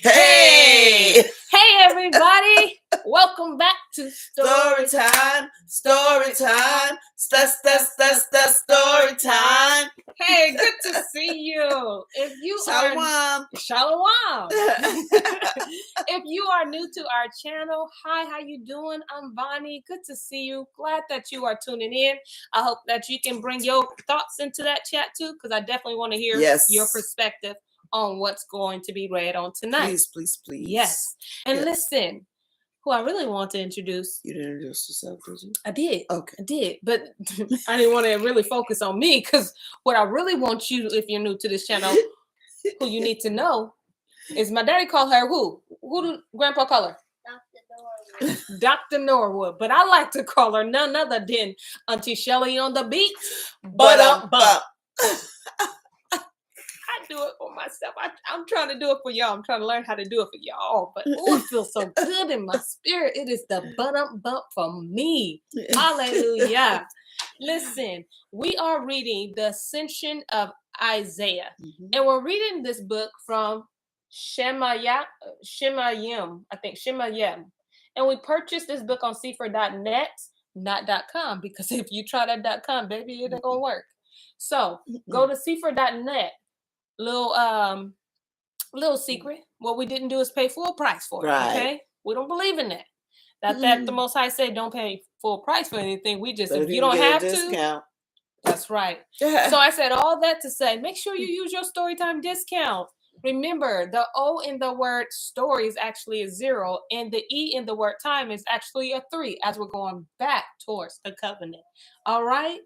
Hey! Hey, everybody. Welcome back to Story time. Story time. Story time. Hey, good to see you. If you Shalom. Shalom. If you are new to our channel, hi, how you doing? I'm Bonnie. Good to see you. Glad that you are tuning in. I hope that you can bring your thoughts into that chat too, because I definitely want to hear your perspective on what's going to be read on tonight. Please, please, please. Yes. And listen, who I really want to introduce. You didn't introduce yourself, did you? I did. Okay. I did. But I didn't want to really focus on me, because what I really want you, if you're new to this channel, who you need to know is my daddy called her who? Who do Grandpa call her? Dr. Norwood. Dr. Norwood. But I like to call her none other than Auntie Shelly on the beat. But I do it for myself. I'm trying to do it for y'all. I'm trying to learn how to do it for y'all. But oh, it feels so good in my spirit. It is the bump for me. Hallelujah. Listen, we are reading the Ascension of Isaiah. And we're reading this book from Shemayim, I think Shemayim. And we purchased this book on St0ry.net, not .com, because if you try that .com, baby, it ain't gonna work. So go to St0ry.net. Little secret. What we didn't do is pay full price for it. Right. Okay, we don't believe in that. That the Most High said don't pay full price for anything. We just, if you don't have to, that's right. So I said all that to say, make sure you use your Storytime discount. Remember, the O in the word story is actually a 0, and the E in the word time is actually a 3, as we're going back towards the covenant. All right.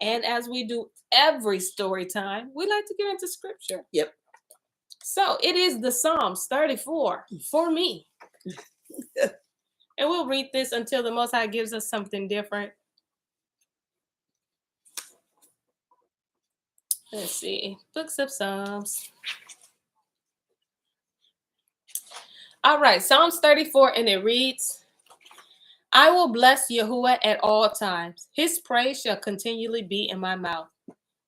And as we do every story time, we like to get into scripture. Yep. So it is the Psalms 34 for me. And we'll read this until the Most High gives us something different. Let's see. Books of Psalms. All right. Psalms 34, and it reads, I will bless Yahuwah at all times. His praise shall continually be in my mouth.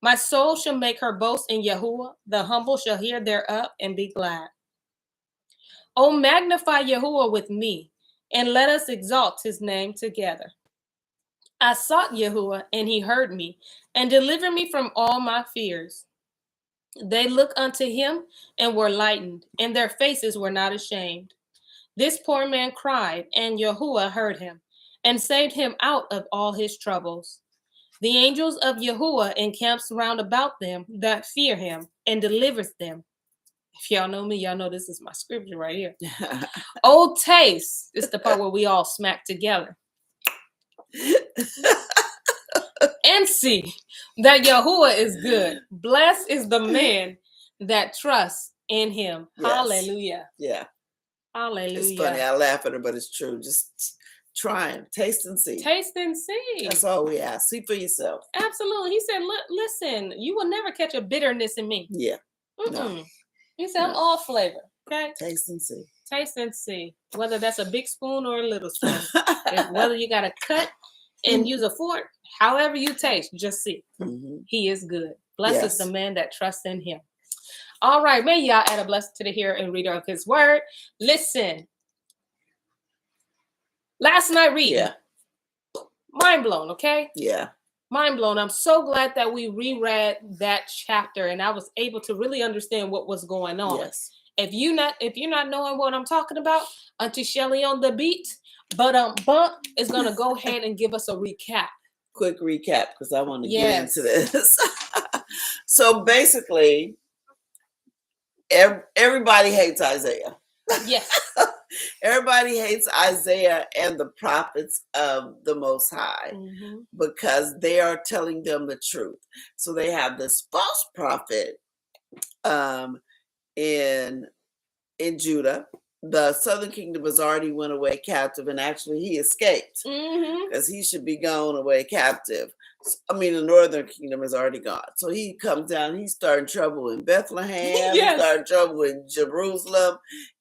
My soul shall make her boast in Yahuwah. The humble shall hear thereof and be glad. O magnify Yahuwah with me, and let us exalt his name together. I sought Yahuwah, and he heard me, and delivered me from all my fears. They looked unto him and were lightened, and their faces were not ashamed. This poor man cried, and Yahuwah heard him, and saved him out of all his troubles. The angels of Yahuwah encamps round about them that fear him, and delivers them. If y'all know me, y'all know this is my scripture right here. Oh, taste. This is the part where we all smack together. And see that Yahuwah is good. Blessed is the man that trusts in him. Yes. Hallelujah. Yeah. Hallelujah. It's funny. I laugh at her, but it's true. Just try and taste and see. Taste and see. That's all we ask. See for yourself. Absolutely. He said, listen, you will never catch a bitterness in me. Yeah. No. He said, I'm all flavor. Okay. Taste and see. Taste and see. Whether that's a big spoon or a little spoon. Whether you got to cut and use a fork, however you taste, just see. He is good. Blessed is the man that trusts in him. All right, may y'all add a blessing to the hearer and reader of his word. Listen, last night reading, mind blown, okay? Yeah. Mind blown. I'm so glad that we reread that chapter and I was able to really understand what was going on. Yes. If you're not knowing what I'm talking about, Auntie Shelly on the beat, Bump is gonna go ahead and give us a recap. Quick recap, because I want to get into this. So basically, everybody hates Isaiah. Yes. Everybody hates Isaiah and the prophets of the Most High because they are telling them the truth. So they have this false prophet in Judah. The southern kingdom has already went away captive, and actually he escaped because he should be gone away captive. I mean, the northern kingdom is already gone. So he comes down, he's starting trouble in Bethlehem, he's starting trouble in Jerusalem.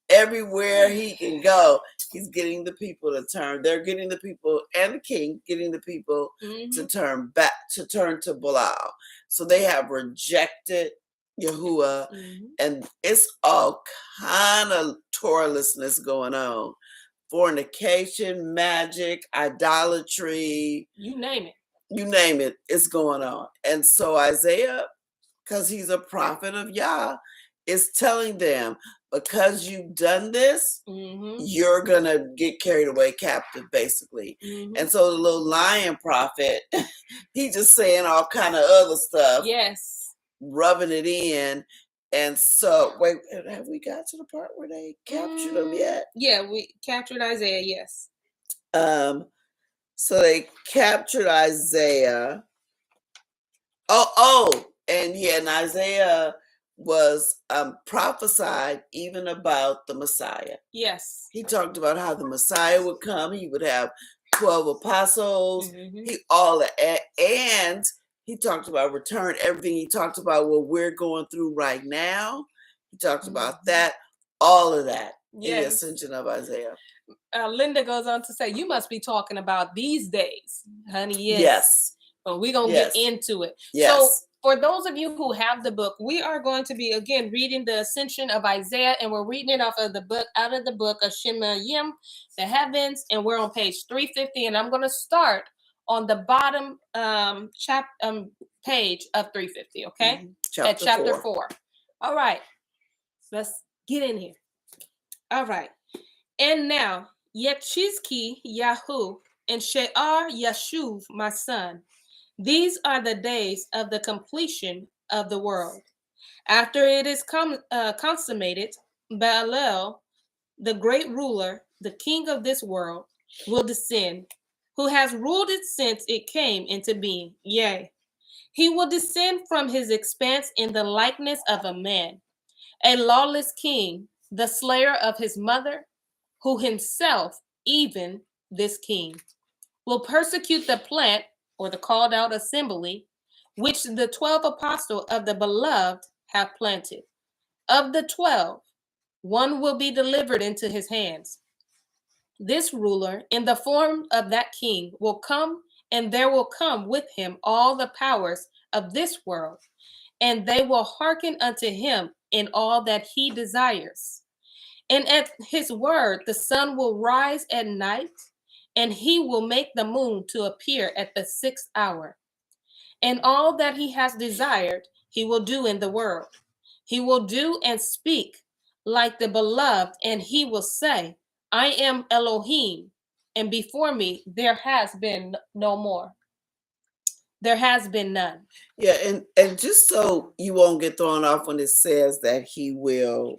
Everywhere he can go, he's getting the people to turn. They're getting the people and the king getting the people to turn back, to turn to Belial. So they have rejected Yahuwah, and it's all kind of Torahlessness going on. Fornication, magic, idolatry. You name it. You name it, it's going on. And so Isaiah, because he's a prophet of Yah, is telling them, because you've done this, you're going to get carried away captive, basically. And so the little lion prophet, he's just saying all kind of other stuff. Yes. Rubbing it in. And so, wait, have we got to the part where they captured him yet? Yeah, we captured Isaiah, yes. So they captured Isaiah. And Isaiah was prophesied even about the Messiah. Yes. He talked about how the Messiah would come. He would have 12 apostles. And he talked about return, everything. He talked about what we're going through right now. He talked about that, all of that in the Ascension of Isaiah. Linda goes on to say, you must be talking about these days, honey. Yes. But we're going to get into it. Yes. So for those of you who have the book, we are going to be, again, reading the Ascension of Isaiah, and we're reading it out of the book of Shemayim, the heavens, and we're on page 350, and I'm going to start on the bottom page of 350, okay? Chapter 4. All right. Let's get in here. All right. And now, Yechizki Yahu and She'ar Yashuv, my son. These are the days of the completion of the world. After it is consummated, Baalel, the great ruler, the king of this world, will descend, who has ruled it since it came into being. Yea, he will descend from his expanse in the likeness of a man, a lawless king, the slayer of his mother, who himself, even this king, will persecute the plant, or the called out assembly, which the 12 apostles of the beloved have planted. Of the 12, one will be delivered into his hands. This ruler, in the form of that king, will come, and there will come with him all the powers of this world, and they will hearken unto him in all that he desires. And at his word, the sun will rise at night, and he will make the moon to appear at the 6th hour. And all that he has desired, he will do in the world. He will do and speak like the beloved, and he will say, I am Elohim, and before me there has been no more. There has been none. Yeah, and just so you won't get thrown off when it says that he will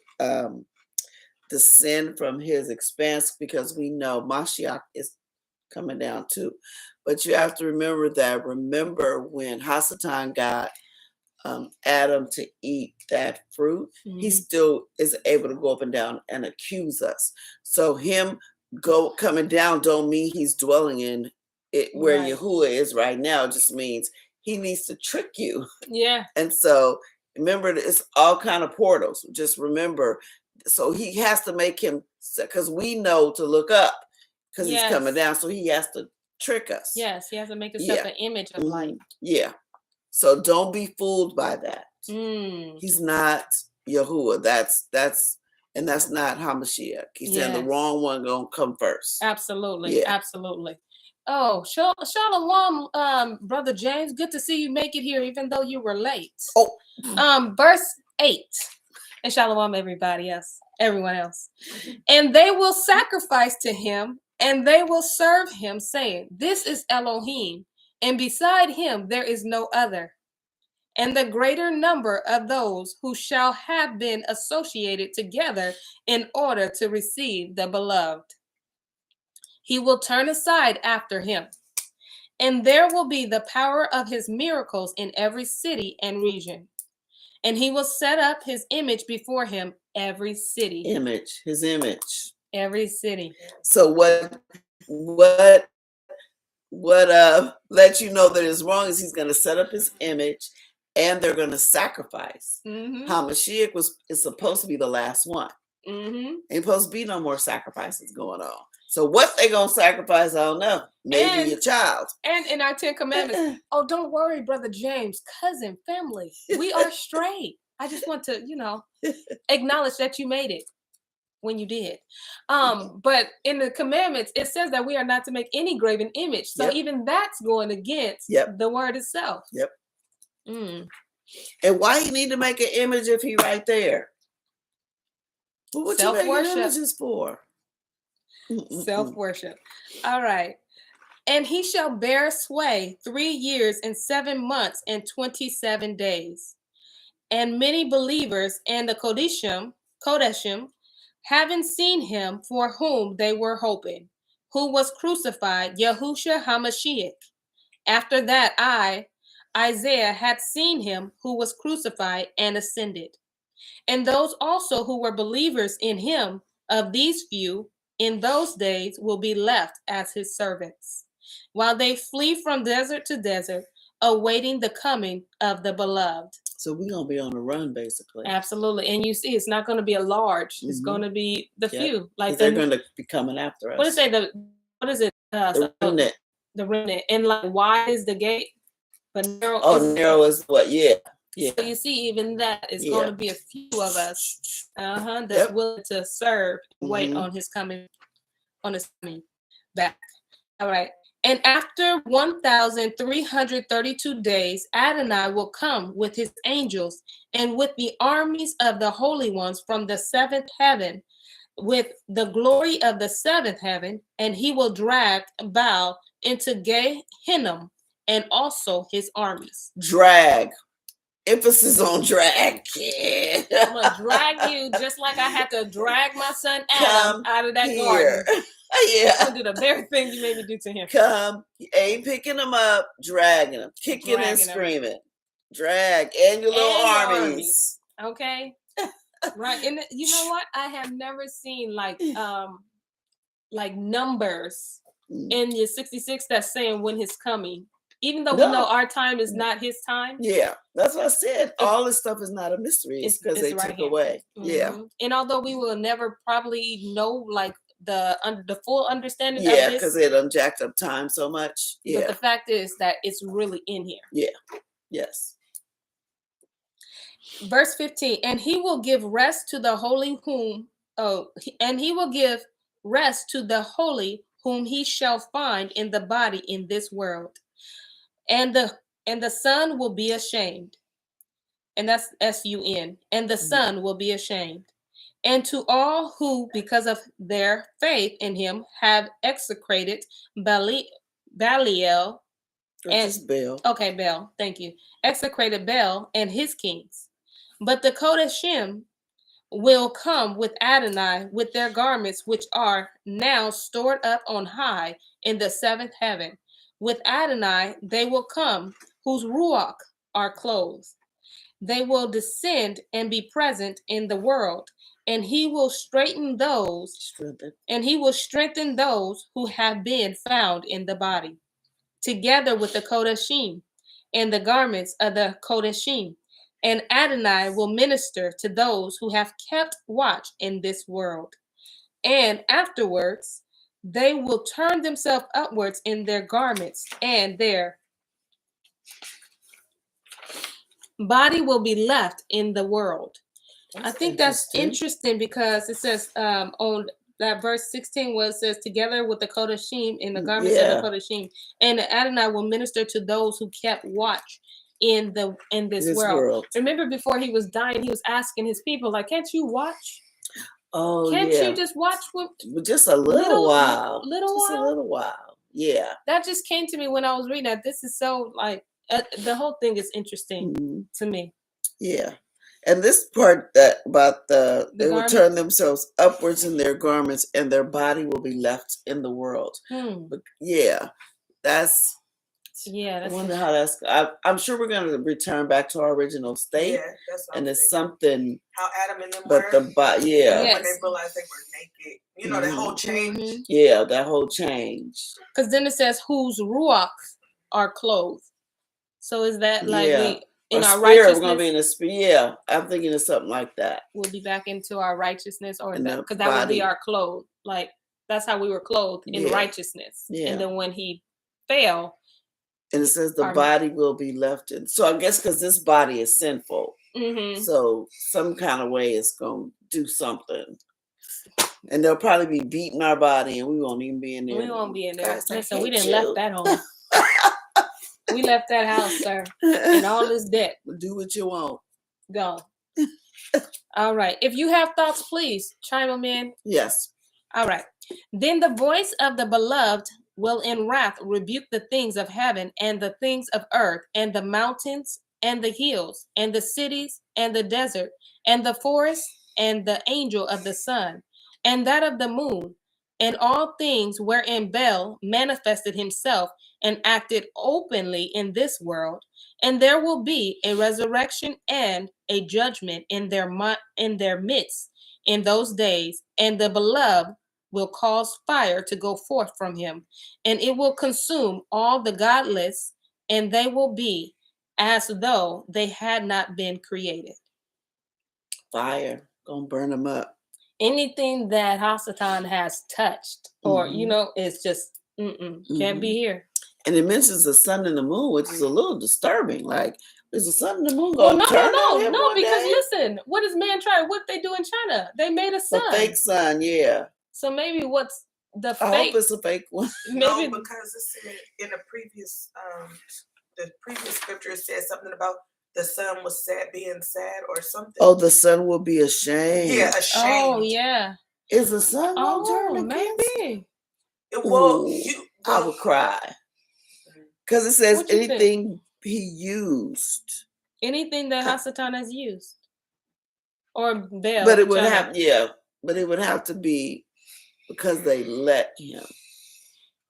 descend from his expanse, because we know Mashiach is coming down too. But you have to remember when Hasatan got Adam to eat that fruit, he still is able to go up and down and accuse us. So him coming down don't mean he's dwelling in it where Yahuwah is right now. It just means he needs to trick you. Yeah. And so remember, it's all kind of portals. Just remember, so he has to make him, because we know to look up, because he's coming down. So he has to trick us. Yes, he has to make himself an image of light. Yeah. So don't be fooled by that. He's not Yahuwah. That's not Hamashiach. He's saying the wrong one gonna come first. Absolutely. Yeah. Absolutely. Oh, Shalom, Brother James. Good to see you make it here, even though you were late. Verse 8. And Shalom, everyone else. And they will sacrifice to him, and they will serve him, saying, this is Elohim, and beside him there is no other. And the greater number of those who shall have been associated together in order to receive the beloved. He will turn aside after him, and there will be the power of his miracles in every city and region. And he will set up his image before him, every city. His image. Every city. So what lets you know that as long as he's going to set up his image and they're going to sacrifice. Hamashiach is supposed to be the last one. Ain't supposed to be no more sacrifices going on. So what they going to sacrifice, I don't know. Maybe your child. And in our 10 Commandments, oh, don't worry, Brother James, cousin, family, we are straight. I just want to, acknowledge that you made it when you did. But in the commandments, it says that we are not to make any graven image. So even that's going against the word itself. Yep. Mm. And why you need to make an image if he right there? Well, what you making images for? Self-worship. All right. And he shall bear sway 3 years and 7 months and 27 days. And many believers and the Kodeshim, having seen him for whom they were hoping, who was crucified, Yahushua HaMashiach. After that, Isaiah, had seen him who was crucified and ascended. And those also who were believers in him, of these few, in those days will be left as his servants, while they flee from desert to desert, awaiting the coming of the beloved. So we're going to be on the run, basically. Absolutely. And you see, it's not going to be a large. It's going to be the few. Like they're going to be coming after us. What is it? The remnant. The remnant. And like, wide is the gate, but narrow. Narrow is what? Yeah. So you see, even that is going to be a few of us that's willing to serve, wait on his coming back. All right. And after 1,332 days, Adonai will come with his angels and with the armies of the holy ones from the seventh heaven, with the glory of the seventh heaven, and he will drag Baal into Gehinnom and also his armies. Drag. Emphasis on drag. Yeah. I'm going to drag you just like I had to drag my son Adam out of that garden. Yeah. I'm going to do the very thing you made me do to him. You ain't picking him up, dragging him, kicking and screaming. Drag. And your little armies. Okay. Right. And you know what? I have never seen like numbers in your 66 that's saying when he's coming. Even though we know our time is not his time. Yeah, that's what I said. All this stuff is not a mystery. It's because they took away. Yeah. And although we will never probably know like the full understanding of this. this. Because they done jacked up time so much. Yeah. But the fact is that it's really in here. Yeah. Yes. Verse 15. And he will give rest to the holy whom he shall find in the body in this world. And the sun will be ashamed. And that's S-U-N. And the sun will be ashamed. And to all who, because of their faith in him, have execrated Belial. Baal. Okay, Baal. Thank you. Execrated Baal and his kings. But the Kodeshim will come with Adonai with their garments, which are now stored up on high in the seventh heaven. With Adonai, they will come, whose ruach are clothed. They will descend and be present in the world, and he will strengthen those who have been found in the body, together with the Kodeshim and the garments of the Kodeshim. And Adonai will minister to those who have kept watch in this world. And afterwards, they will turn themselves upwards in their garments, and their body will be left in the world. I think that's interesting because it says on that verse 16 where it says together with the Kodeshim and the garments of the Kodeshim, and Adonai will minister to those who kept watch in this world. Remember, before he was dying, he was asking his people, like, can't you watch? Oh, can't you just watch with just a little while? A little while. Yeah. That just came to me when I was reading that. This is so like the whole thing is interesting to me. Yeah. And this part about they will turn themselves upwards in their garments, and their body will be left in the world. But that's. Yeah, I wonder how that's. I'm sure we're going to return back to our original state. Yeah, that's and it's something. How Adam and them but were. The body, yeah. When they realized they were naked, you know, that whole change. Yeah, that whole change. Because then it says whose ruach are clothed. So is that like we in our righteousness? We're going to be in a spirit. Yeah, I'm thinking of something like that. We'll be back into our righteousness, or because that will be our clothes. Like that's how we were clothed in righteousness. Yeah. And then when he fell. And it says the body will be left in. So I guess because this body is sinful, Mm-hmm. So some kind of way it's going to do something. And they'll probably be beating our body and we won't even be in there. We won't be in there. Guys, Listen, we didn't left that home. We left that house, sir. And all this debt. Do what you want. Go. All right. If you have thoughts, please chime them in. Yes. All right. Then the voice of the beloved will in wrath rebuke the things of heaven and the things of earth and the mountains and the hills and the cities and the desert and the forest and the angel of the sun and that of the moon and all things wherein Baal manifested himself and acted openly in this world. And there will be a resurrection and a judgment in their midst in those days, and the beloved will cause fire to go forth from him, and it will consume all the godless, and they will be as though they had not been created. Fire, gonna burn them up. Anything that Hasatan has touched, or it's just can't be here. And it mentions the sun and the moon, which is a little disturbing. Like, is the sun and the moon going to turn on him one because day? listen, what is man trying? What they do in China? They made a sun. A fake sun, yeah. So maybe what's the fake? I hope it's a fake one. Maybe no, because it said in the previous scripture, it said something about the sun was sad, being sad or something. Oh, the sun will be ashamed. Yeah, ashamed. Oh, yeah. Is the sun going to turn maybe. It will. I would cry. Because it says anything think? he used. Anything that Hasatan has used. Or Baal. But it would but it would have to be because they let him.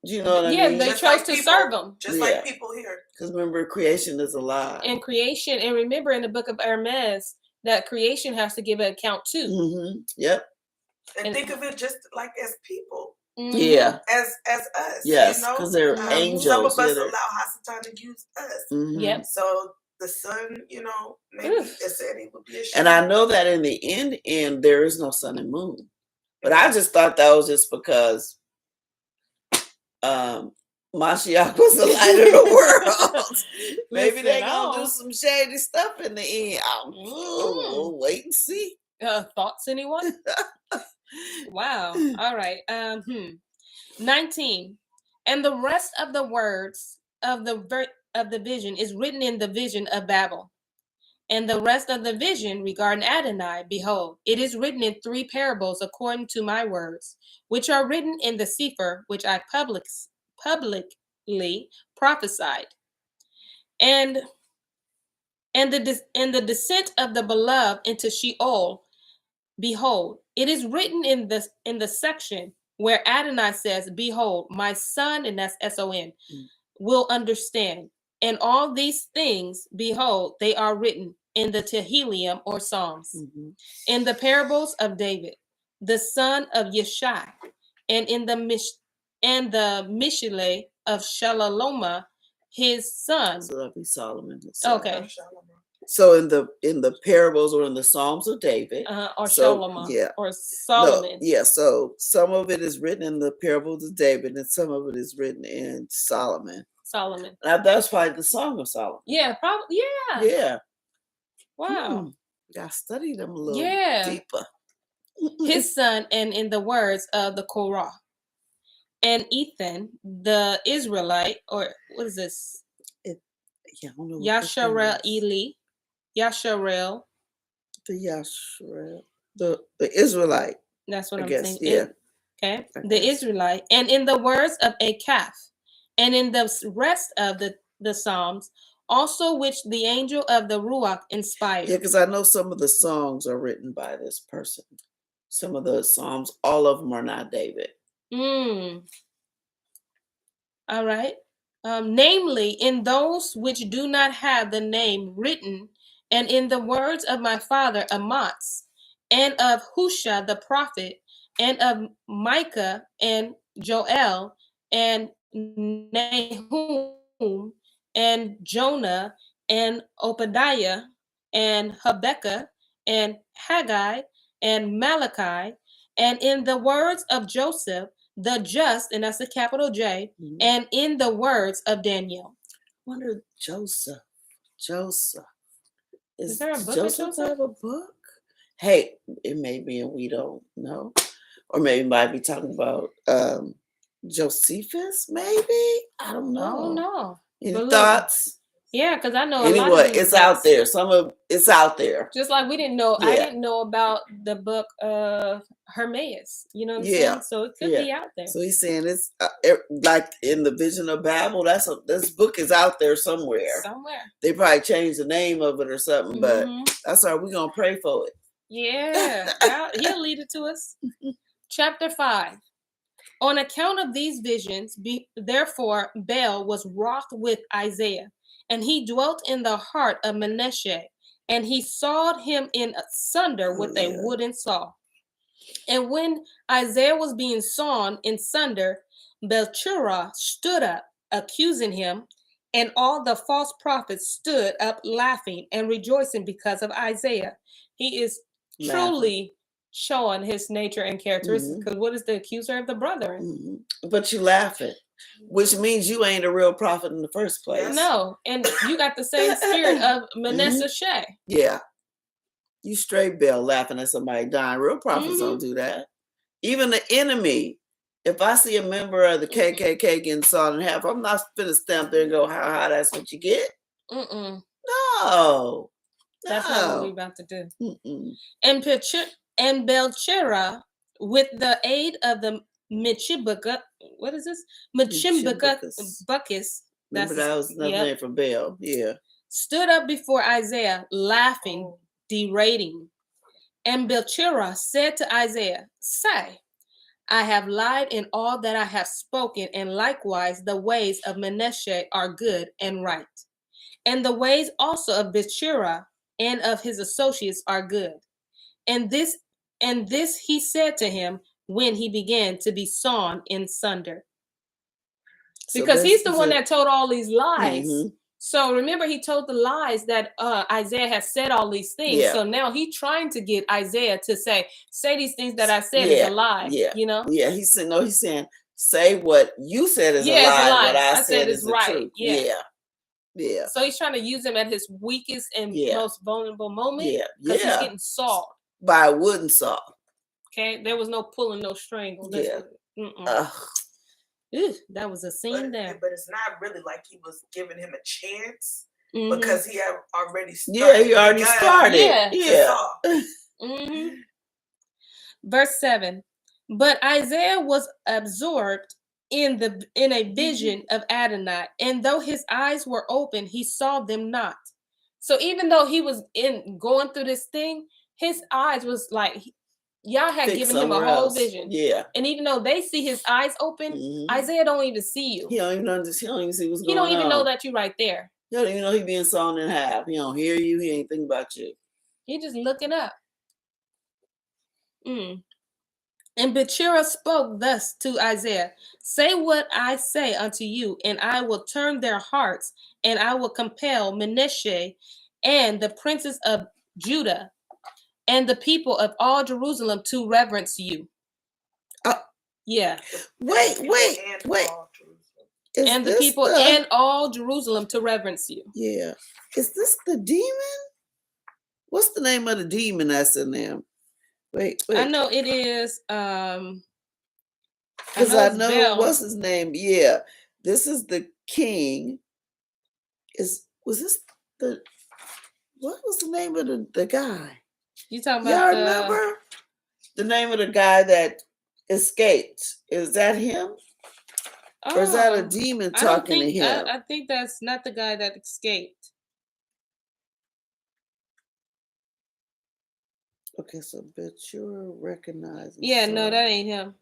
Do you know what I mean? Yeah, they just chose like to people, serve him. Just like people here. Because remember, creation is a lie. And creation, and remember in the book of Hermes, that creation has to give an account too. Mm-hmm. Yep. And think of it just like as people. Mm-hmm. Yeah. As us. Yes, you know? because they're angels. Some of us allow Hasatan to use us. Mm-hmm. Yep. So the sun, maybe it said he would be ashamed. And I know that in the end, there is no sun and moon. But I just thought that was just because Mashiach was the light of the world. Maybe they're going to do some shady stuff in the end. We'll wait and see. Thoughts, anyone? Wow. All right. 19. And the rest of the words of the vision is written in the vision of Babel. And the rest of the vision regarding Adonai, behold, it is written in 3 parables according to my words, which are written in the Sefer, which I publicly prophesied. And the descent of the beloved into Sheol, behold, it is written in the section where Adonai says, behold, my son, and that's S-O-N, will understand. And all these things, behold, they are written in the Tehillim or Psalms, in the parables of David, the son of Yeshai, and in the Mishle of Shalaloma, his son. So that'd be Solomon. Okay. So in the parables or in the Psalms of David, or Solomon, or Solomon. So some of it is written in the parables of David, and some of it is written in Solomon. Now that's probably the Song of Solomon. Yeah, probably. Yeah. Yeah. Wow. Gotta study them a little deeper. His son, and in the words of the Korah, and Ethan, the Israelite, or what is this? Yasharel. The Israelite. That's what I'm saying. Yeah. Okay. The Israelite. And in the words of Akaf, and in the rest of the Psalms, also which the angel of the Ruach inspired. Yeah, because I know some of the songs are written by this person. Some of the Psalms, all of them are not David. All right. Namely, in those which do not have the name written, and in the words of my father Amatz, and of Husha the prophet, and of Micah and Joel, and Nahum, and Jonah, and Obadiah, and Habakkuk, and Haggai, and Malachi, and in the words of Joseph, the just, and that's a capital J, and in the words of Daniel. I wonder Joseph. Is there a book of Joseph Joseph? have a book? Hey, it may be, and we don't know. Or maybe might be talking about Josephus, maybe? I don't know. I don't know. Any But look, thoughts? Yeah, because I know a lot Anyway, of these it's out books. there. Some of it's out there. Just like we didn't know, I Yeah. didn't know about the book of Hermaeus. You know what I'm Yeah. saying? So it could Yeah. be out there. So he's saying it's like in the Vision of Babel. This book is out there somewhere. Somewhere. They probably changed the name of it or something, but Mhm. that's all right. We're gonna pray for it. Yeah, he'll lead it to us. Chapter 5. On account of these visions, therefore Baal was wroth with Isaiah, and he dwelt in the heart of Manasseh, and he sawed him in sunder with a wooden saw. And when Isaiah was being sawn in sunder, Belchurah stood up, accusing him, and all the false prophets stood up laughing and rejoicing because of Isaiah. He is truly showing his nature and characteristics. Because what is the accuser of the brethren? But you laughing, which means you ain't a real prophet in the first place. No, and you got the same spirit of Manasseh Sheh. Yeah. You straight Bell laughing at somebody dying. Real prophets don't do that. Even the enemy. If I see a member of the KKK getting sawed in half, I'm not finna stamp there and go, ha, that's what you get. No. That's not what we're about to do. And Belchera, with the aid of the Michibaka, what is this? Michimbakus. Remember that was another name for Bell. Yeah. Stood up before Isaiah, laughing, derating. And Belchera said to Isaiah, say, I have lied in all that I have spoken, and likewise the ways of Manasseh are good and right. And the ways also of Belchera and of his associates are good. And this he said to him when he began to be sawn in sunder. Because he's the one that told all these lies. So remember, he told the lies that Isaiah has said all these things. Yeah. So now he's trying to get Isaiah to say these things that I said is a lie. Yeah. You know? Yeah. He's saying, say what you said is a lie. What I said is right. Truth. Yeah. Yeah. So he's trying to use him at his weakest and most vulnerable moment. Yeah. Because he's getting sawed by a wooden saw. Okay. There was no pulling, no string. That was a scene there. But it's not really like he was giving him a chance because he had already started. Yeah, he already started. Yeah. Verse 7. But Isaiah was absorbed in a vision of Adonai, and though his eyes were open, he saw them not. So even though he was going through this thing, his eyes was like Yah had given him a whole vision. Yeah. And even though they see his eyes open, Isaiah don't even see you. He don't even understand. He don't even see what's going on. He don't even know that you're right there. He don't even know he being sawn in half. He don't hear you. He ain't thinking about you. He just looking up. And Belchera spoke thus to Isaiah, say what I say unto you, and I will turn their hearts, and I will compel Manasseh and the princes of Judah and the people of all Jerusalem to reverence you. Yeah. Wait. And the people and all Jerusalem to reverence you. Yeah. Is this the demon? What's the name of the demon that's in them? Wait. I know it is. Because I know what's his name. Yeah. This is the king. What was the name of the guy? You talking about? Y'all remember the name of the guy that escaped? Is that him? Or is that a demon talking to him? I think that's not the guy that escaped. Okay, so Belchera recognizes. Yeah, no, that ain't him.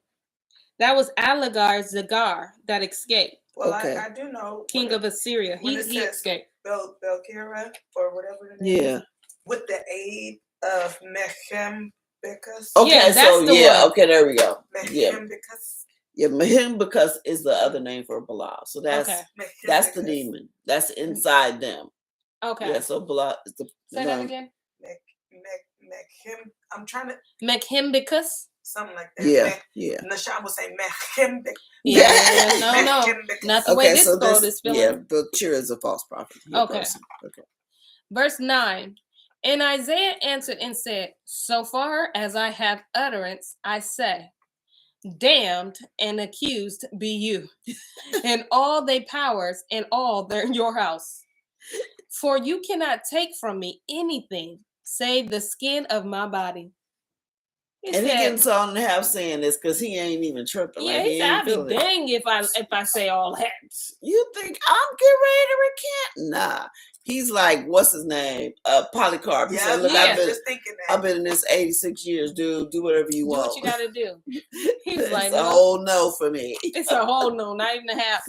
That was Alagar Zagar that escaped. Well, okay. I do know. King of Assyria. He escaped. Belchera or whatever the name is. With the aid of Mechimbicus. Okay, that's the one. Okay, there we go. Mechimbicus. Yeah, Mechimbicus is the other name for Bala. So that's the demon. That's inside them. Okay. Yeah, so Bala is the. Say that again. I'm trying to. Mechimbicus. Something like that. Yeah. Nashan would say Mechimbic. Yeah, no. Not the way this scroll is feeling. Yeah, Belchera is a false prophet. Okay. Verse 9. And Isaiah answered and said, so far as I have utterance, I say, damned and accused be you, and all they powers and all their your house. For you cannot take from me anything save the skin of my body. He getting Salt and Half saying this because he ain't even tripping. Yeah, like, he said, I'd be dang if I say all that. You think I'm getting ready to recant? Nah. He's like, what's his name? Polycarp. He said, look, I've been in this 86 years, dude. Do whatever you want. Do what you gotta do. He was like, it's a whole no for me. It's a whole no, not even a half.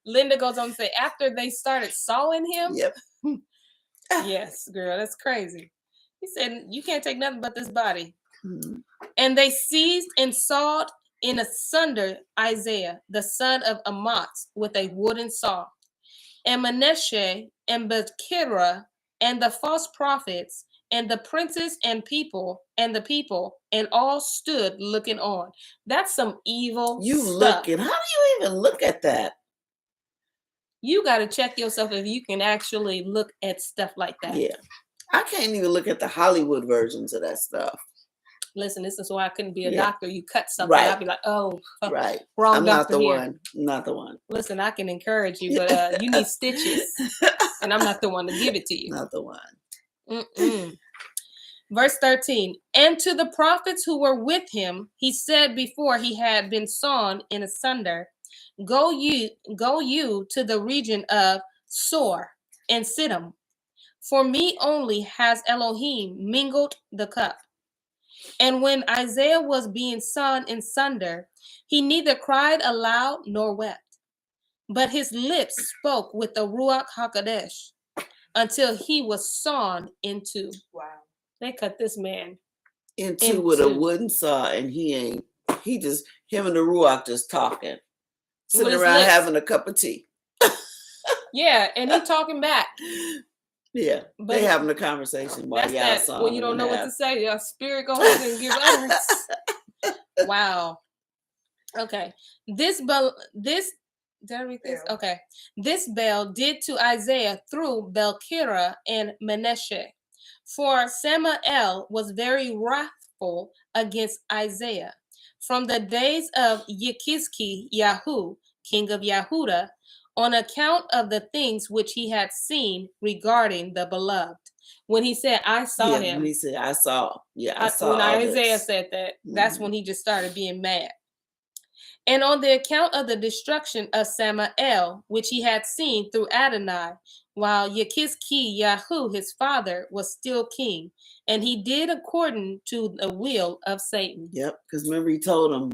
Linda goes on to say, after they started sawing him. Yep. Yes, girl, that's crazy. He said, you can't take nothing but this body. Mm-hmm. And they seized and sawed in asunder Isaiah, the son of Amoz, with a wooden saw. And Manasseh and Becherah and the false prophets and the princes and the people and all stood looking on. That's some evil stuff. Looking. How do you even look at that? You got to check yourself if you can actually look at stuff like that. Yeah. I can't even look at the Hollywood versions of that stuff. Listen, this is why I couldn't be a doctor. You cut something, right. I'd be like, oh, right. Wrong I'm doctor not the here. one. I'm not the one. Listen, I can encourage you, but you need stitches, and I'm not the one to give it to you. Not the one. Mm-mm. Verse 13, and to the prophets who were with him, he said before he had been sawn in asunder, go you to the region of St0ry and Siddim. For me only has Elohim mingled the cup. And when Isaiah was being sawn in sunder, he neither cried aloud nor wept, but his lips spoke with the Ruach HaKodesh until he was sawn in two. Wow. They cut this man into with a wooden saw, and him and the Ruach just talking, sitting around having a cup of tea. Yeah, and he talking back. Yeah, but they having a conversation while y'all sawing. When you don't know what to say, your spirit goes ahead and give utterance. Wow. Okay. Did I read this? Yeah. Okay. This bell did to Isaiah through Becherah and Manasseh. For Samael was very wrathful against Isaiah from the days of Yechizkiyahu, king of Yahudah, on account of the things which he had seen regarding the beloved. When he said, I saw him. When he said, I saw. Yeah, I saw. When Isaiah said that, that's when he just started being mad. And on the account of the destruction of Samael, which he had seen through Adonai, while Yechizkiyahu, his father, was still king, and he did according to the will of Satan. Yep, because remember he told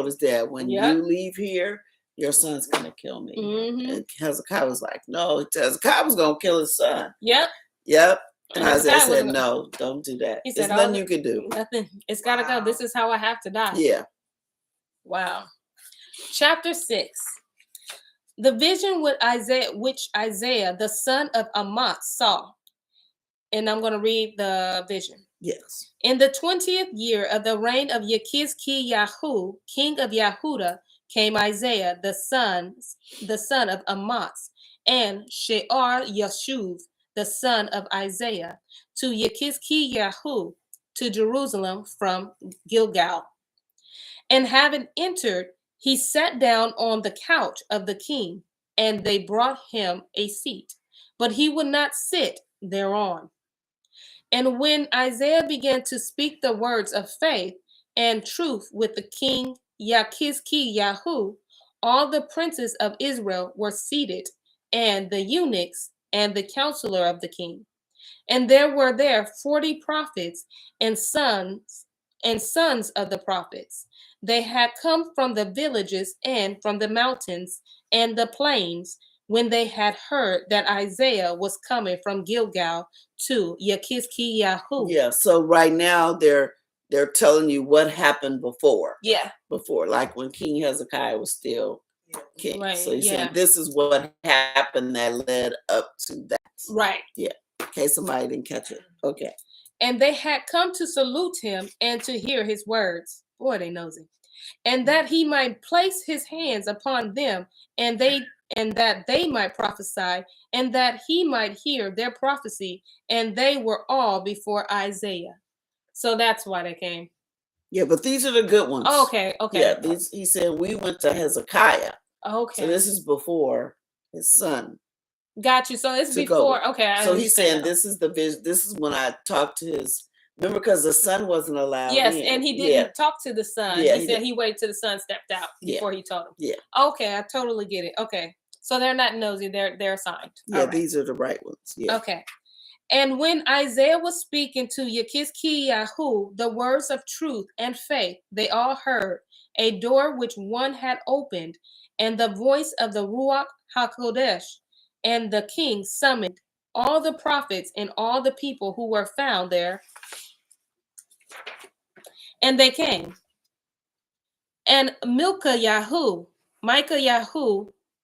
his dad, when you leave here, your son's going to kill me. Mm-hmm. And Hezekiah was like, no, Hezekiah was going to kill his son. Yep. And Isaiah said, no, don't do that. He said, there's nothing you can do. Nothing. It's got to go. This is how I have to die. Yeah. Wow. Chapter 6. The vision which Isaiah, the son of Amoz, saw. And I'm going to read the vision. Yes. In the 20th year of the reign of Yechizkiyahu, king of Yahudah, came Isaiah, the son of Amoz, and Shear-Yashuv, the son of Isaiah, to Yechizkiyahu, to Jerusalem from Gilgal. And having entered, he sat down on the couch of the king, and they brought him a seat, but he would not sit thereon. And when Isaiah began to speak the words of faith and truth with the king Yechizkiyahu, all the princes of Israel were seated, and the eunuchs and the counselor of the king. And there were 40 prophets and sons of the prophets. They had come from the villages and from the mountains and the plains when they had heard that Isaiah was coming from Gilgal to Yechizkiyahu. Yeah, so right now they're telling you what happened before. Yeah. Before, like when King Hezekiah was still king. Right. So he's saying this is what happened that led up to that. Right. Yeah. In case somebody didn't catch it. Okay. And they had come to salute him and to hear his words. Boy, they nosy. And that he might place his hands upon them, and they and that they might prophesy, and that he might hear their prophecy, and they were all before Isaiah. So that's why they came. Yeah, but these are the good ones. Oh, okay. Yeah, he said we went to Hezekiah. Okay. So this is before his son. Got you. So it's before. Go. Okay. So he's saying this is the vision. This is when I talked to his. Remember, because the son wasn't allowed. Yes, in. and he didn't talk to the son. Yeah, he said he waited till the son stepped out before he told him. Yeah. Okay, I totally get it. Okay, so they're not nosy. They're assigned. Yeah, right. These are the right ones. Yeah. Okay. And when Isaiah was speaking to Yechizkiyahu the words of truth and faith, they all heard a door which one had opened, and the voice of the Ruach HaKodesh, and the king summoned all the prophets and all the people who were found there, and they came. And Micah Yahu,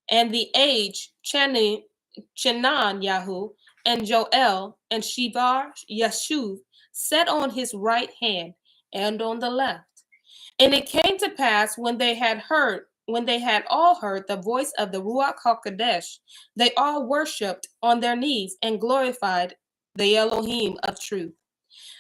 and the age Chenan Yahu, and Joel, and Shivar Yashuv sat on his right hand and on the left. And it came to pass when they had all heard the voice of the Ruach HaKodesh, they all worshipped on their knees and glorified the Elohim of truth,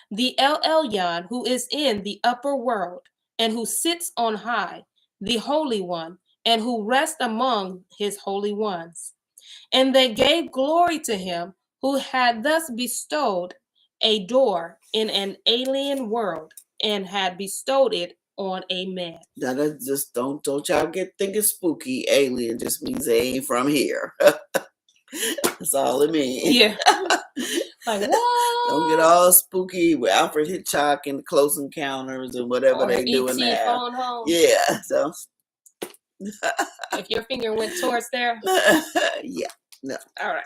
the El Elyon, who is in the upper world, and who sits on high, the Holy One, and who rests among his holy ones. And they gave glory to him who had thus bestowed a door in an alien world, and had bestowed it on a man. Now that just don't y'all get thinking spooky. Alien just means they ain't from here. That's all it means. Yeah. Like, what? Don't get all spooky with Alfred Hitchcock and Close Encounters and whatever they doing now. Phone home. Yeah. So if your finger went towards there. Yeah. No. All right.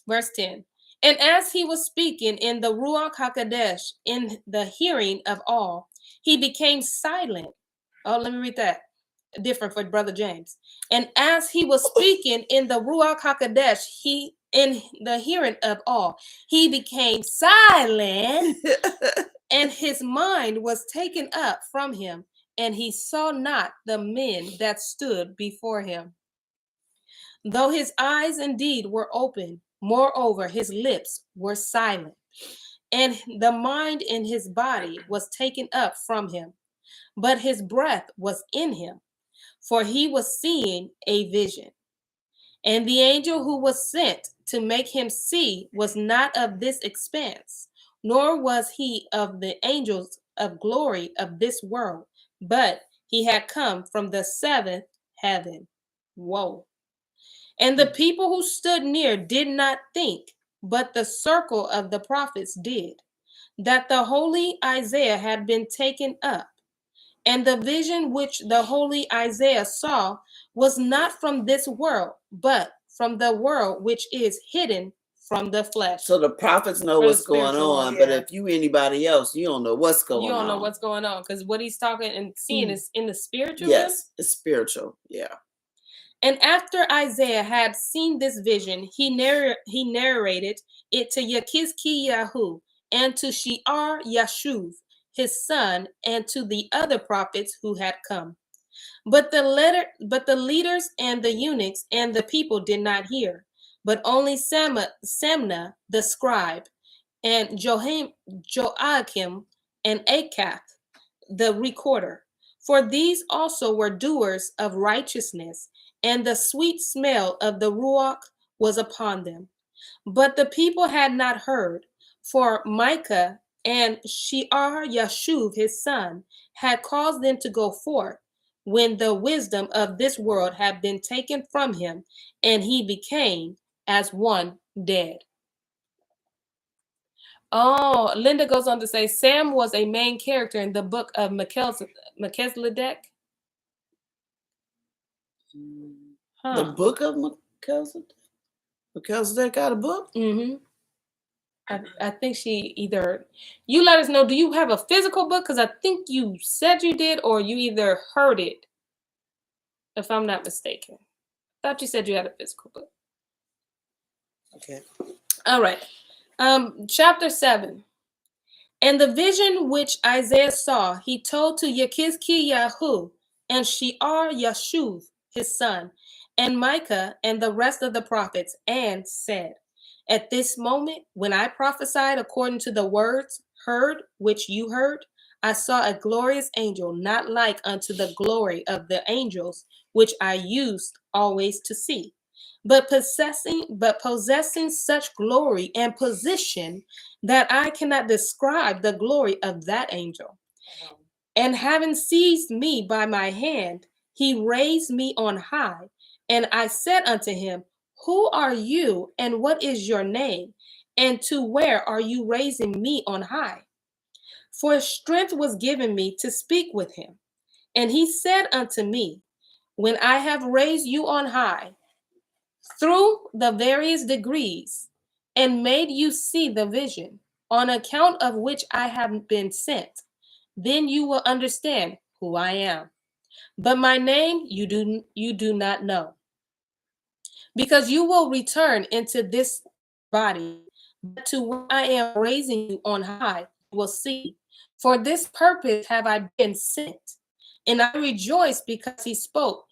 Verse 10. And as he was speaking in the Ruach HaKodesh, in the hearing of all, he became silent. Oh, let me read that. Different for Brother James. And as he was speaking in the Ruach HaKodesh, in the hearing of all, he became silent, and his mind was taken up from him, and he saw not the men that stood before him. Though his eyes indeed were open, moreover his lips were silent, and the mind in his body was taken up from him, but his breath was in him, for he was seeing a vision. And the angel who was sent to make him see was not of this expanse, nor was he of the angels of glory of this world, but he had come from the seventh heaven. Whoa. And the people who stood near did not think, but the circle of the prophets did, that the holy Isaiah had been taken up. And the vision which the holy Isaiah saw was not from this world, but from the world which is hidden from the flesh. So the prophets know what's going on, but if you anybody else, you don't know what's going on. You don't know what's going on, because what he's talking and seeing is in the spiritual. Yes, it's spiritual. Yeah. And after Isaiah had seen this vision, he narrated it to Yechizkiyahu and to Shear Yashuv, his son, and to the other prophets who had come. But the leaders and the eunuchs and the people did not hear, but only Semna the scribe, and Joachim and Akath the recorder. For these also were doers of righteousness, and the sweet smell of the Ruach was upon them. But the people had not heard, for Micah and Shear Yashuv his son had caused them to go forth, when the wisdom of this world had been taken from him, and he became as one dead. Oh, Linda goes on to say, Sam was a main character in the book of Melchizedek. The book of Melchizedek? Melchizedek got a book? Mm-hmm. I think she either, you let us know, do you have a physical book? Because I think you said you did, or you either heard it, if I'm not mistaken. I thought you said you had a physical book. Okay. All right. Chapter 7. And the vision which Isaiah saw, he told to Yechizkiyahu and Shear Yashuv his son, and Micah and the rest of the prophets, and said, At this moment, when I prophesied according to the words heard, which you heard, I saw a glorious angel, not like unto the glory of the angels, which I used always to see, but possessing such glory and position that I cannot describe the glory of that angel. And having seized me by my hand, he raised me on high. And I said unto him, Who are you, and what is your name? And to where are you raising me on high? For strength was given me to speak with him. And he said unto me, When I have raised you on high, through the various degrees, and made you see the vision, on account of which I have been sent, then you will understand who I am. But my name you do not know, because you will return into this body, but to where I am raising you on high, you will see. For this purpose have I been sent, and I rejoice because he spoke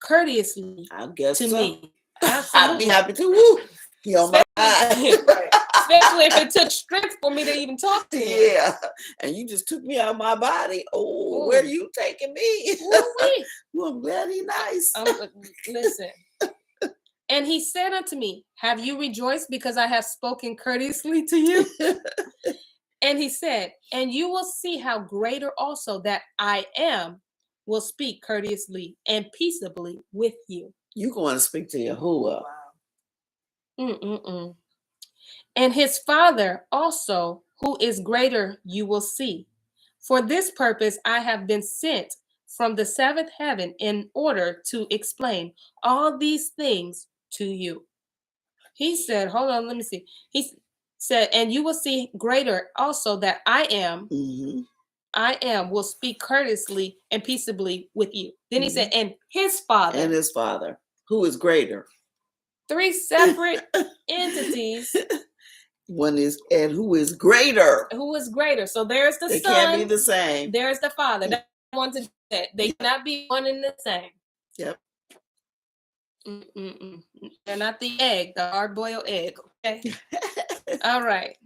courteously I guess to so. me. I'd Absolutely. be happy to. Woo! He on my Especially, side. especially if it took strength for me to even talk to him. Yeah, and you just took me out of my body. Oh, Ooh. where are you taking me? Ooh-wee. Well, I'm glad he nice. Listen. And he said unto me, Have you rejoiced because I have spoken courteously to you? And he said, And you will see how greater also that I am will speak courteously and peaceably with you. You going to speak to Yahuwah. Wow. And his Father also, who is greater, you will see. For this purpose I have been sent from the seventh heaven in order to explain all these things to you. He said, hold on, let me see. He said, and you will see greater also that I am, will speak courteously and peaceably with you. Then he said, and his Father. And his Father, who is greater. 3 separate entities. One is, and who is greater. Who is greater. So there's the They Son. Can't be the same. There's the Father. That's one to that. They cannot be one and the same. Yep. They're not the egg, the hard-boiled egg. Okay. All right.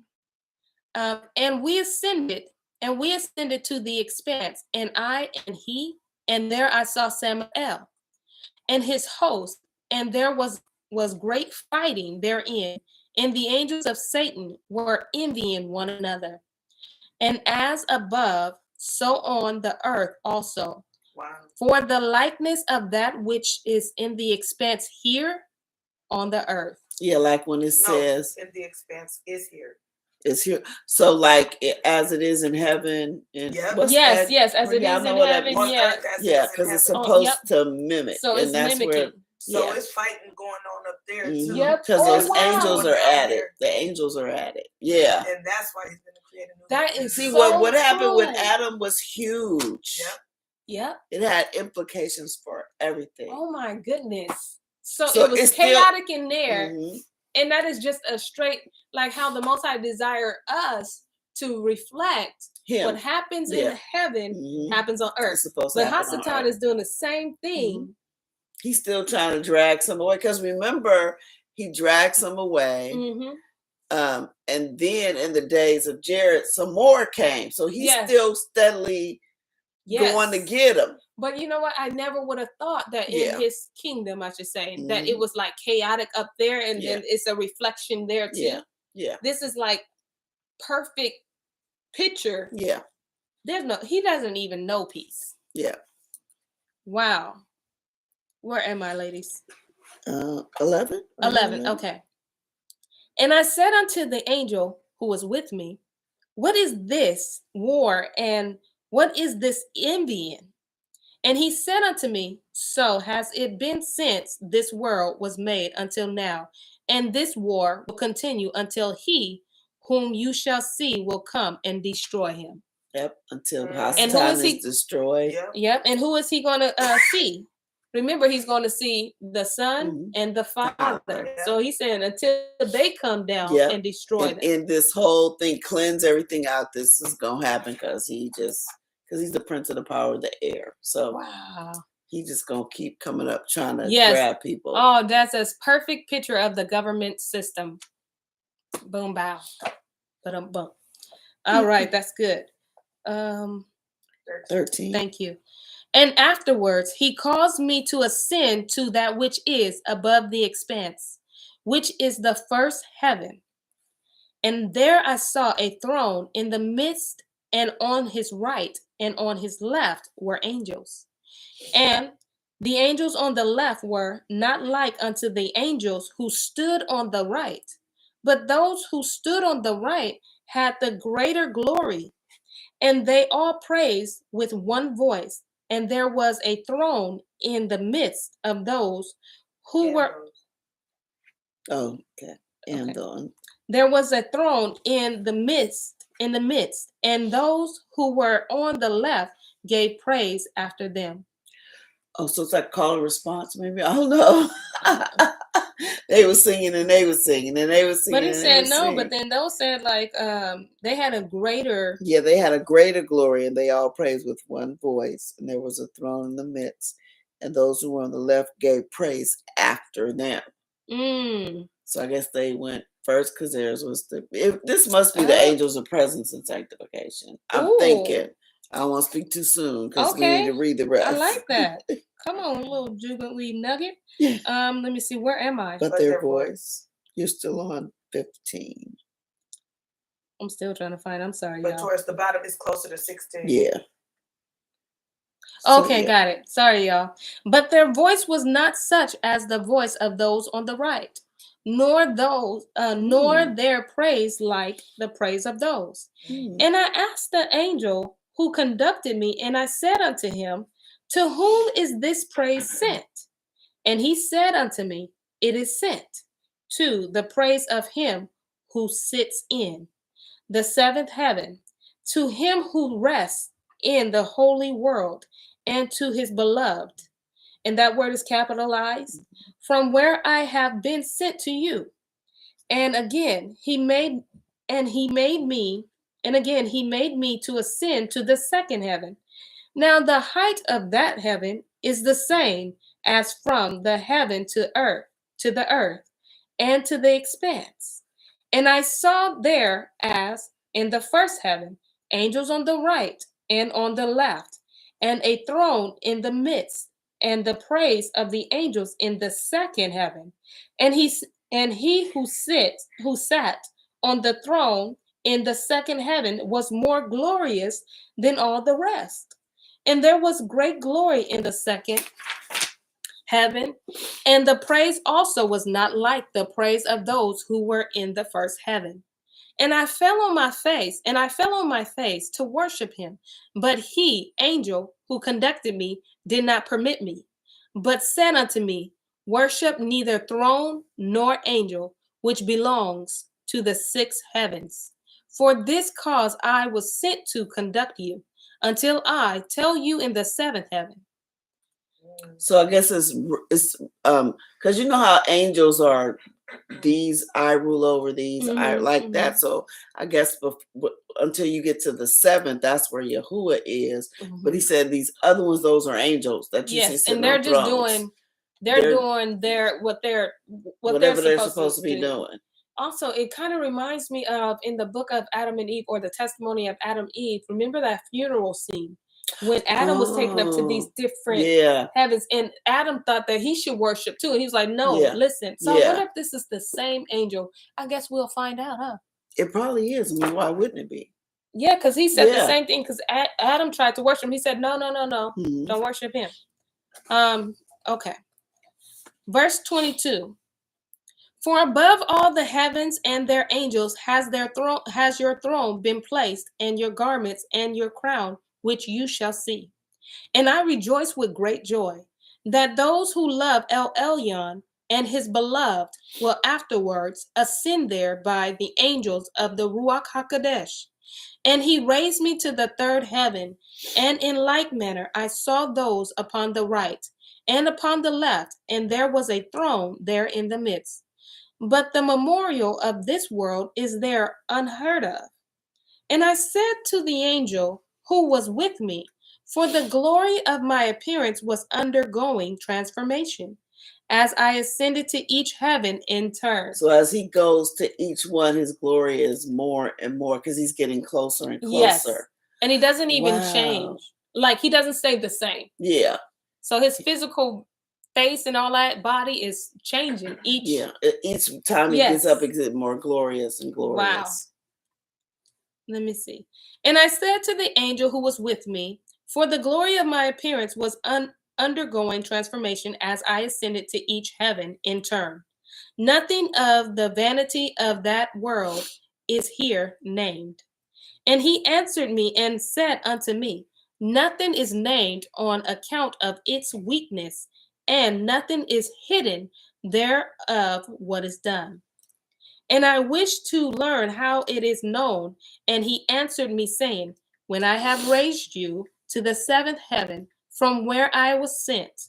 And we ascended to the expanse, and I and he, and there I saw Samael and his host, and there was great fighting therein, and the angels of Satan were envying one another. And as above, so on the earth also. Wow. For the likeness of that which is in the expanse here on the earth. Yeah, like when it says in the expanse is here. It's here. So like as it is in heaven. And yes, as it is in heaven. Yeah, because it's supposed to mimic. So it's mimicking. So it's fighting going on up there too. Because those angels are at it. The angels are at it. Yeah. And that's why he's going to create a new. That is see so what happened true. with Adam was huge. Yep. It had implications for everything. Oh my goodness. So it was chaotic in there. And that is just a straight, like how the Most High desire us to reflect what happens in heaven happens on earth. But Hasatan is doing the same thing. He's still trying to drag some away. Because remember, he dragged some away. And then in the days of Jared, some more came. So he's still steadily going to get them. But you know what? I never would have thought that in his kingdom, I should say, that it was like chaotic up there and then it's a reflection there too. Yeah. This is like perfect picture. Yeah. He doesn't even know peace. Yeah. Wow. Where am I, ladies? 11. 11. Okay. And I said unto the angel who was with me, What is this war and what is this envying? And he said unto me, So has it been since this world was made until now, and this war will continue until he whom you shall see will come and destroy him. Yep, until Hasatan is destroyed. Yep, and who is he going to see? Remember, he's going to see the Son and the Father. So he's saying until they come down and destroy them. In this whole thing, cleanse everything out, this is going to happen because he's the prince of the power of the air. So he just gonna keep coming up trying to Yes. grab people. Oh, that's a perfect picture of the government system. Boom, bow. But boom. All right, that's good. 13. Thank you. And afterwards, he caused me to ascend to that which is above the expanse, which is the first heaven. And there I saw a throne in the midst, and on his right and on his left were angels. And the angels on the left were not like unto the angels who stood on the right, but those who stood on the right had the greater glory. And they all praised with one voice. And there was a throne in the midst of those who were. Oh, okay. And okay. There was a throne in the midst, and those who were on the left gave praise after them. Oh, so it's like call and response, maybe? I don't know. They were singing and they were singing and they were singing. But it said no, but then those said like they had a greater. Yeah, they had a greater glory, and they all praised with one voice, and there was a throne in the midst, and those who were on the left gave praise after them. So I guess they went first because theirs was this must be the angels of presence and sanctification. I'm thinking. I don't want to speak too soon because we need to read the rest. I like that. Come on, little Jubilee nugget. Let me see. Where am I? But their voice. You're still on 15. I'm still trying to find. I'm sorry, but y'all. Towards the bottom is closer to 16. Yeah. Okay, so, got it. Sorry, y'all. But their voice was not such as the voice of those on the right, nor their praise like the praise of those. And I asked the angel who conducted me, and I said unto him, to whom is this praise sent? And he said unto me, it is sent to the praise of him who sits in the seventh heaven, to him who rests in the holy world, and to his beloved. And that word is capitalized, from where I have been sent to you. And again, he made me to ascend to the second heaven. Now the height of that heaven is the same as from the heaven to the earth, and to the expanse. And I saw there, as in the first heaven, angels on the right and on the left, and a throne in the midst, and the praise of the angels in the second heaven. And he who sat on the throne in the second heaven was more glorious than all the rest. And there was great glory in the second heaven, and the praise also was not like the praise of those who were in the first heaven. And I fell on my face to worship him. But he, angel, who conducted me, did not permit me, but said unto me, worship neither throne nor angel, which belongs to the sixth heavens. For this cause I was sent to conduct you, until I tell you in the seventh heaven. So I guess it's because you know how angels are, these I rule over these, I like that. So I guess until you get to the seventh, that's where Yahuwah is. But he said these other ones, those are angels that you see sitting and they're on just thrones. doing whatever they're supposed to be doing. Also, it kind of reminds me of in the book of Adam and Eve, or the testimony of Adam and Eve. Remember that funeral scene when Adam was taken up to these different heavens, and Adam thought that he should worship too. And he was like, no, listen. So I wonder if this is the same angel. I guess we'll find out, huh? It probably is. I mean, why wouldn't it be? Yeah, because he said the same thing, because Adam tried to worship him. He said, no, don't worship him. Okay. Verse 22. For above all the heavens and their angels has your throne been placed, and your garments and your crown, which you shall see. And I rejoice with great joy that those who love El Elyon and his beloved will afterwards ascend there by the angels of the Ruach HaKodesh. And he raised me to the third heaven, and in like manner I saw those upon the right and upon the left, and there was a throne there in the midst. But the memorial of this world is there unheard of. And I said to the angel who was with me, For the glory of my appearance was undergoing transformation as I ascended to each heaven in turn. So as he goes to each one, his glory is more and more because he's getting closer and closer. Yes. And he doesn't even change. Like, he doesn't stay the same. Yeah. So his physical face and all that body is changing each time he gets up, it gets more glorious and glorious. Wow. Let me see. And I said to the angel who was with me, for the glory of my appearance was undergoing transformation as I ascended to each heaven in turn. Nothing of the vanity of that world is here named. And he answered me and said unto me, nothing is named on account of its weakness, and nothing is hidden thereof what is done. And I wish to learn how it is known. And he answered me, saying, when I have raised you to the seventh heaven, from where I was sent,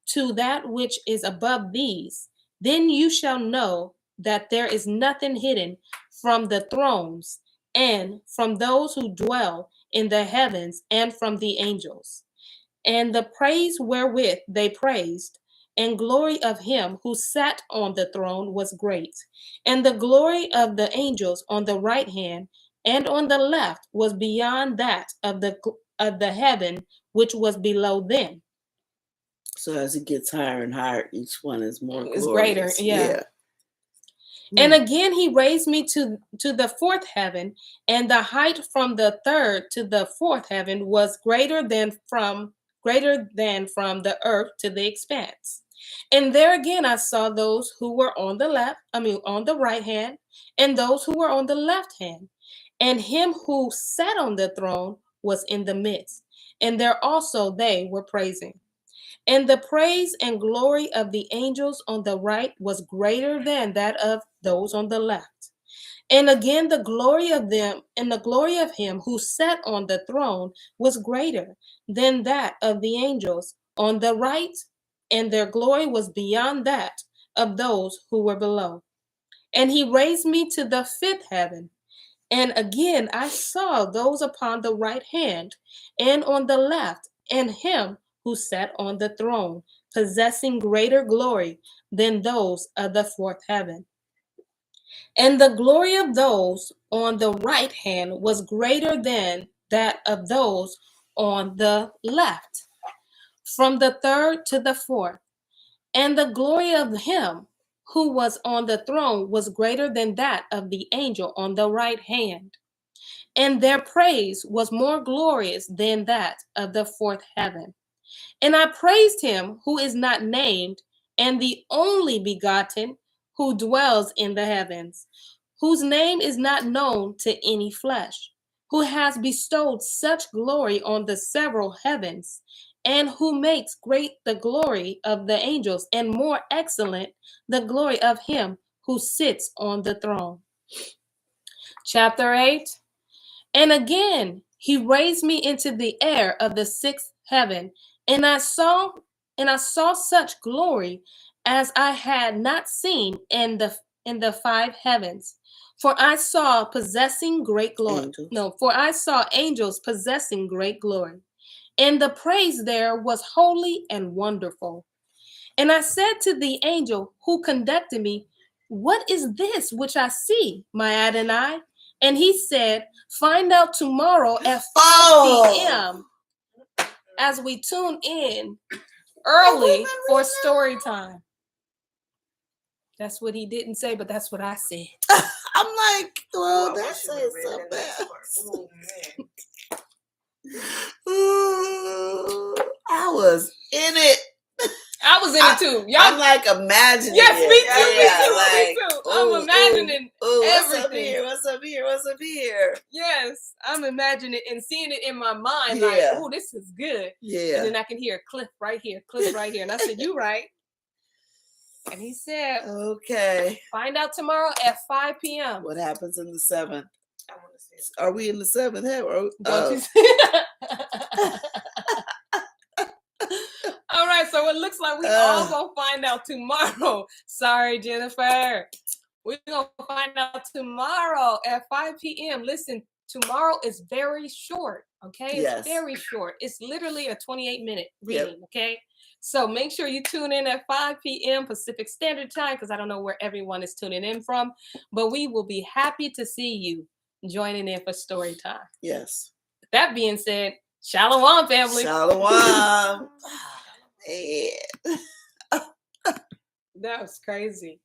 to that which is above these, then you shall know that there is nothing hidden from the thrones, and from those who dwell in the heavens, and from the angels. And the praise wherewith they praised, and glory of him who sat on the throne was great. And the glory of the angels on the right hand and on the left was beyond that of the heaven which was below them. So as it gets higher and higher, each one is more glorious. It's greater, yeah. And again he raised me to the fourth heaven, and the height from the third to the fourth heaven was greater than from the earth to the expanse. And there again I saw those who were on the right hand, and those who were on the left hand. And him who sat on the throne was in the midst, and there also they were praising. And the praise and glory of the angels on the right was greater than that of those on the left. And again, the glory of them and the glory of him who sat on the throne was greater than that of the angels on the right, and their glory was beyond that of those who were below. And he raised me to the fifth heaven. And again, I saw those upon the right hand and on the left, and him who sat on the throne, possessing greater glory than those of the fourth heaven. And the glory of those on the right hand was greater than that of those on the left, from the third to the fourth. And the glory of him who was on the throne was greater than that of the angel on the right hand. And their praise was more glorious than that of the fourth heaven. And I praised him who is not named, and the only begotten who dwells in the heavens, whose name is not known to any flesh, who has bestowed such glory on the several heavens, and who makes great the glory of the angels, and more excellent the glory of him who sits on the throne. Chapter 8. And again, he raised me into the air of the sixth heaven, and I saw such glory as I had not seen in the five heavens. For I saw possessing great glory. For I saw angels possessing great glory. And the praise there was holy and wonderful. And I said to the angel who conducted me, what is this which I see, my Adonai? And he said, find out tomorrow at 5 p.m. as we tune in early for story time. That's what he didn't say, but that's what I said. I'm like, well, that says something else. Ooh, I was in it. I was in it too. I'm like imagining. Yes, it. me too. I'm imagining everything. What's up here? Yes, I'm imagining and seeing it in my mind. Like, oh, this is good. Yeah. And then I can hear a clip right here. And I said, you right. And he said, okay. Find out tomorrow at 5 p.m. What happens in the seventh? I want to see. Are we in the seventh heaven? Don't you see? All right, so it looks like we all gonna find out tomorrow. Sorry, Jennifer. We're gonna find out tomorrow at 5 p.m. Listen, tomorrow is very short, Okay, Yes. it's very short. It's literally a 28-minute Yep. reading. Okay, so make sure you tune in at 5 p.m. Pacific Standard Time, because I don't know where everyone is tuning in from, but we will be happy to see you joining in for story time. Yes. That being said, Shalom, family. Shalom. Man. That was crazy.